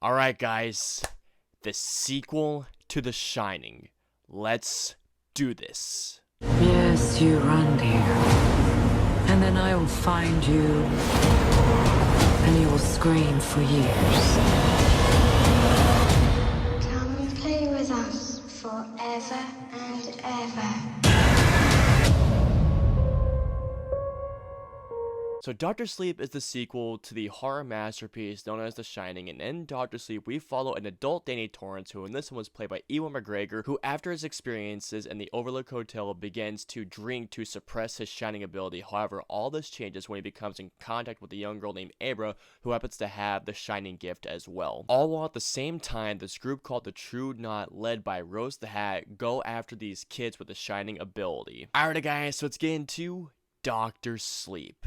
Alright guys, the sequel to The Shining. Let's do this. Yes, you run, dear. And then I will find you, and you will scream for years. Come and play with us forever and ever. So Dr. Sleep is the sequel to the horror masterpiece known as The Shining, and in Dr. Sleep we follow an adult Danny Torrance, who in this one was played by Ewan McGregor, who after his experiences in the Overlook Hotel begins to drink to suppress his shining ability. However, all this changes when he becomes in contact with a young girl named Abra, who happens to have the shining gift as well. All while at the same time, this group called the True Knot, led by Rose the Hat, go after these kids with the shining ability. Alright guys, so let's get into Dr. Sleep.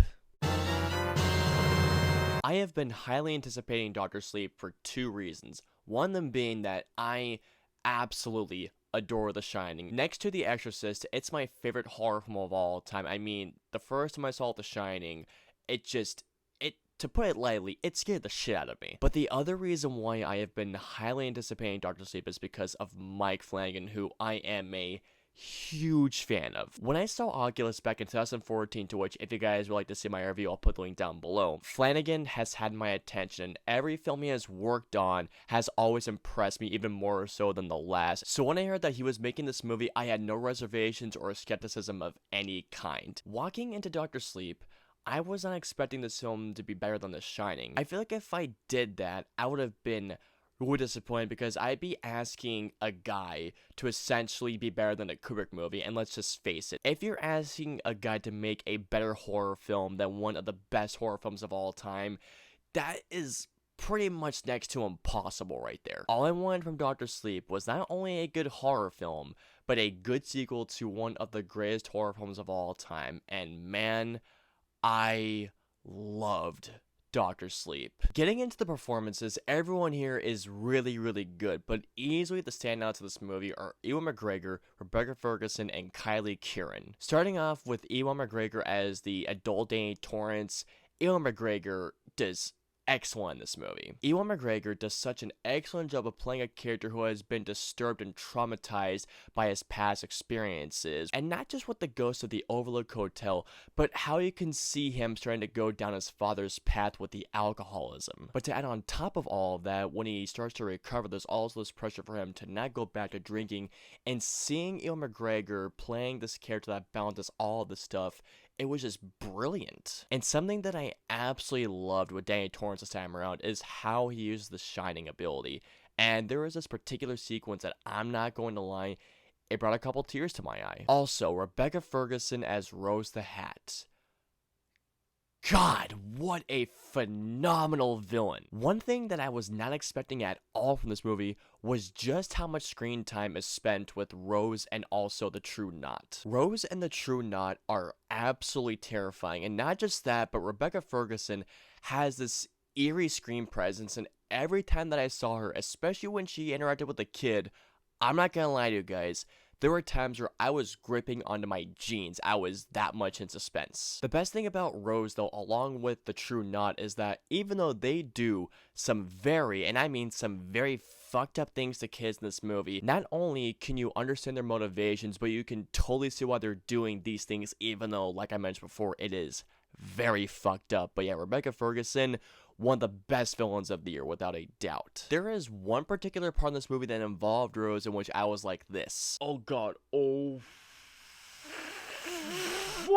I have been highly anticipating Dr. Sleep for two reasons. One of them being that I absolutely adore The Shining. Next to The Exorcist, it's my favorite horror film of all time. I mean, the first time I saw The Shining, to put it lightly, it scared the shit out of me. But the other reason why I have been highly anticipating Dr. Sleep is because of Mike Flanagan, who I am a huge fan of. When I saw Oculus back in 2014, to which if you guys would like to see my review, I'll put the link down below, Flanagan has had my attention. Every film he has worked on has always impressed me, even more so than the last. So when I heard that he was making this movie, I had no reservations or skepticism of any kind. Walking into Dr. Sleep, I was not expecting this film to be better than The Shining. I feel like if I did that, I would have been really disappointed, because I'd be asking a guy to essentially be better than a Kubrick movie, and let's just face it, if you're asking a guy to make a better horror film than one of the best horror films of all time, that is pretty much next to impossible right there. All I wanted from Dr. Sleep was not only a good horror film, but a good sequel to one of the greatest horror films of all time, and man, I loved Dr. Sleep. Getting into the performances, everyone here is really good, but easily the standouts of this movie are Ewan McGregor, Rebecca Ferguson, and Kylie Curran. Starting off with Ewan McGregor as the adult Danny Torrance, Ewan McGregor does excellent in this movie. Ewan McGregor does such an excellent job of playing a character who has been disturbed and traumatized by his past experiences, and not just with the ghost of the Overlook Hotel, but how you can see him starting to go down his father's path with the alcoholism. But to add on top of all of that, when he starts to recover, there's also this pressure for him to not go back to drinking, and seeing Ewan McGregor playing this character that balances all of this stuff, it was just brilliant. And something that I absolutely loved with Danny Torrance this time around is how he uses the shining ability. And there was this particular sequence that, I'm not going to lie, it brought a couple tears to my eye. Also, Rebecca Ferguson as Rose the Hat. God, what a phenomenal villain. One thing that I was not expecting at all from this movie was just how much screen time is spent with Rose and also the True Knot. Rose and the True Knot are absolutely terrifying, and not just that, but Rebecca Ferguson has this eerie screen presence, and every time that I saw her, especially when she interacted with a kid, I'm not gonna lie to you guys, there were times where I was gripping onto my jeans. I was that much in suspense. The best thing about Rose, though, along with the True Knot, is that even though they do some very, and I mean some very fucked up things to kids in this movie, not only can you understand their motivations, but you can totally see why they're doing these things, even though, like I mentioned before, it is very fucked up. But yeah, Rebecca Ferguson, one of the best villains of the year, without a doubt. There is one particular part in this movie that involved Rose in which I was like this. Oh god, oh.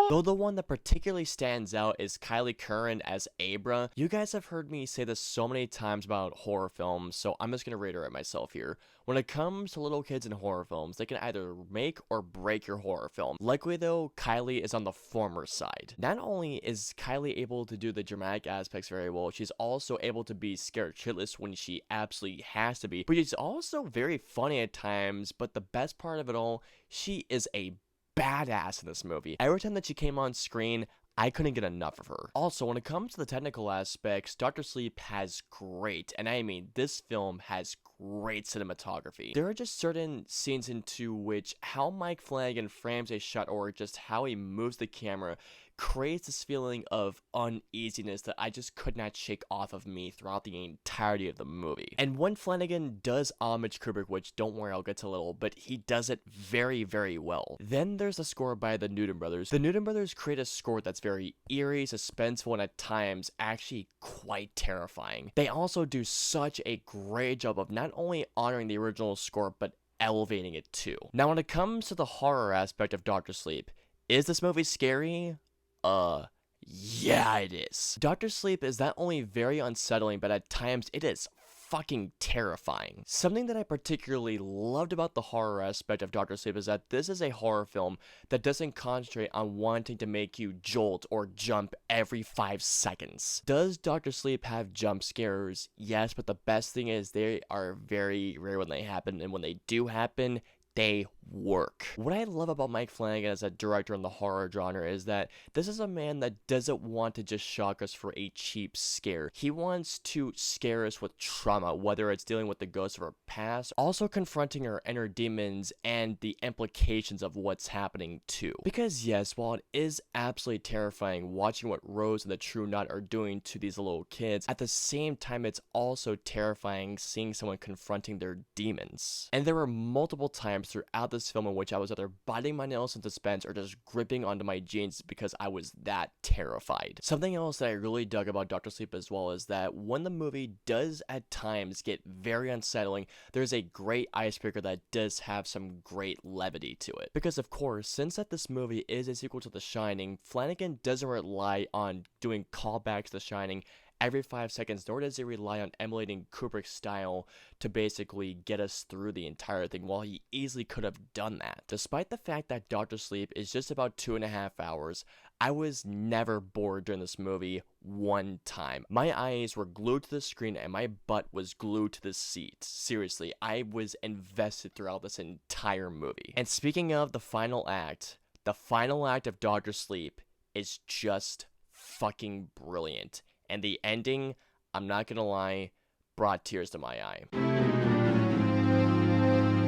Though the one that particularly stands out is Kylie Curran as Abra. You guys have heard me say this so many times about horror films, so I'm just gonna reiterate myself here. When it comes to little kids in horror films, they can either make or break your horror film. Likely though, Kylie is on the former side. Not only is Kylie able to do the dramatic aspects very well, she's also able to be scared shitless when she absolutely has to be, but she's also very funny at times. But the best part of it all, she is a badass in this movie. Every time that she came on screen, I couldn't get enough of her. Also, when it comes to the technical aspects, Dr. Sleep has great, and I mean this film has great cinematography. There are just certain scenes into which how Mike Flanagan frames a shot, or just how he moves the camera, creates this feeling of uneasiness that I just could not shake off of me throughout the entirety of the movie. And when Flanagan does homage Kubrick, which don't worry, I'll get to a little, but he does it very, very well. Then there's a score by the Newton Brothers. The Newton Brothers create a score that's very eerie, suspenseful, and at times actually quite terrifying. They also do such a great job of not only honoring the original score, but elevating it too. Now, when it comes to the horror aspect of Dr. Sleep, is this movie scary? Yeah, it is. Dr. Sleep is not only very unsettling, but at times it is fucking terrifying. Something that I particularly loved about the horror aspect of Dr. Sleep is that this is a horror film that doesn't concentrate on wanting to make you jolt or jump every 5 seconds. Does Dr. Sleep have jump scares? Yes, but the best thing is they are very rare when they happen, and when they do happen, they work. What I love about Mike Flanagan as a director in the horror genre is that this is a man that doesn't want to just shock us for a cheap scare. He wants to scare us with trauma, whether it's dealing with the ghosts of our past, also confronting our inner demons and the implications of what's happening too. Because yes, while it is absolutely terrifying watching what Rose and the True Knot are doing to these little kids, at the same time it's also terrifying seeing someone confronting their demons. And there were multiple times throughout this film in which I was either biting my nails in suspense or just gripping onto my jeans because I was that terrified. Something else that I really dug about Dr. Sleep as well is that when the movie does at times get very unsettling, there's a great icebreaker that does have some great levity to it. Because of course, since that this movie is a sequel to The Shining, Flanagan doesn't rely on doing callbacks to The Shining every 5 seconds, nor does he rely on emulating Kubrick's style to basically get us through the entire thing, while he easily could have done that. Despite the fact that Dr. Sleep is just about 2.5 hours, I was never bored during this movie one time. My eyes were glued to the screen and my butt was glued to the seat. Seriously, I was invested throughout this entire movie. And speaking of the final act of Dr. Sleep is just fucking brilliant. And the ending, I'm not gonna lie, brought tears to my eye.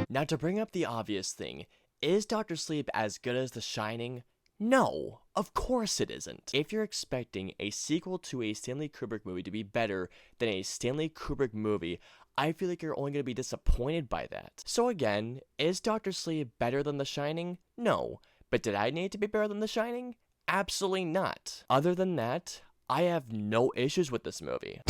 Now, to bring up the obvious thing, is Dr. Sleep as good as The Shining? No, of course it isn't. If you're expecting a sequel to a Stanley Kubrick movie to be better than a Stanley Kubrick movie, I feel like you're only going to be disappointed by that. So again, is Dr. Sleep better than The Shining? No. But did I need to be better than The Shining? Absolutely not. Other than that, I have no issues with this movie.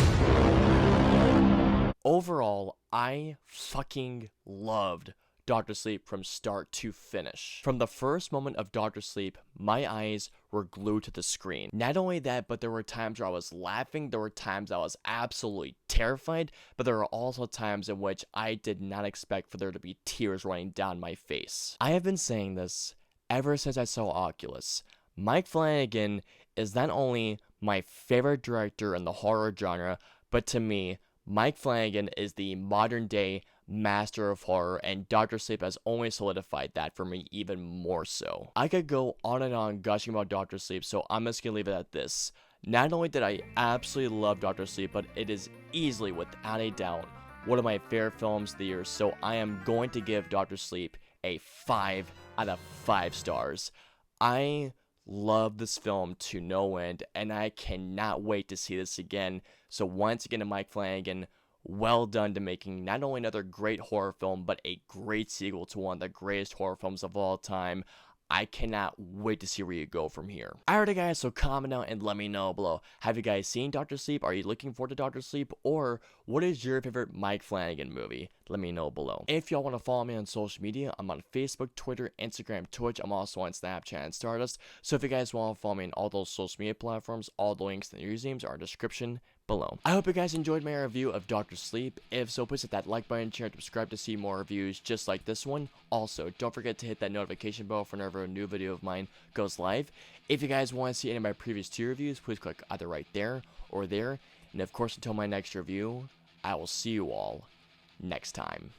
Overall, I fucking loved Dr. Sleep from start to finish. From the first moment of Dr. Sleep, my eyes were glued to the screen. Not only that, but there were times where I was laughing, there were times I was absolutely terrified, but there were also times in which I did not expect for there to be tears running down my face. I have been saying this ever since I saw Oculus. Mike Flanagan is not only my favorite director in the horror genre, but to me, Mike Flanagan is the modern day master of horror, and Dr. Sleep has only solidified that for me even more so. I could go on and on gushing about Dr. Sleep, so I'm just gonna leave it at this. Not only did I absolutely love Dr. Sleep, but it is easily, without a doubt, one of my favorite films of the year, so I am going to give Dr. Sleep a 5 out of 5 stars. I love this film to no end, and I cannot wait to see this again. So once again to Mike Flanagan, well done to making not only another great horror film, but a great sequel to one of the greatest horror films of all time. I cannot wait to see where you go from here. Alrighty guys, so comment down and let me know below. Have you guys seen Dr. Sleep? Are you looking forward to Dr. Sleep? Or what is your favorite Mike Flanagan movie? Let me know below. If y'all want to follow me on social media, I'm on Facebook, Twitter, Instagram, Twitch. I'm also on Snapchat and Stardust. So if you guys want to follow me on all those social media platforms, all the links and the usernames are in the description below. I hope you guys enjoyed my review of Dr. Sleep. If so, please hit that like button, share, and subscribe to see more reviews just like this one. Also, don't forget to hit that notification bell for whenever a new video of mine goes live. If you guys want to see any of my previous 2 reviews, please click either right there or there. And of course, until my next review, I will see you all next time.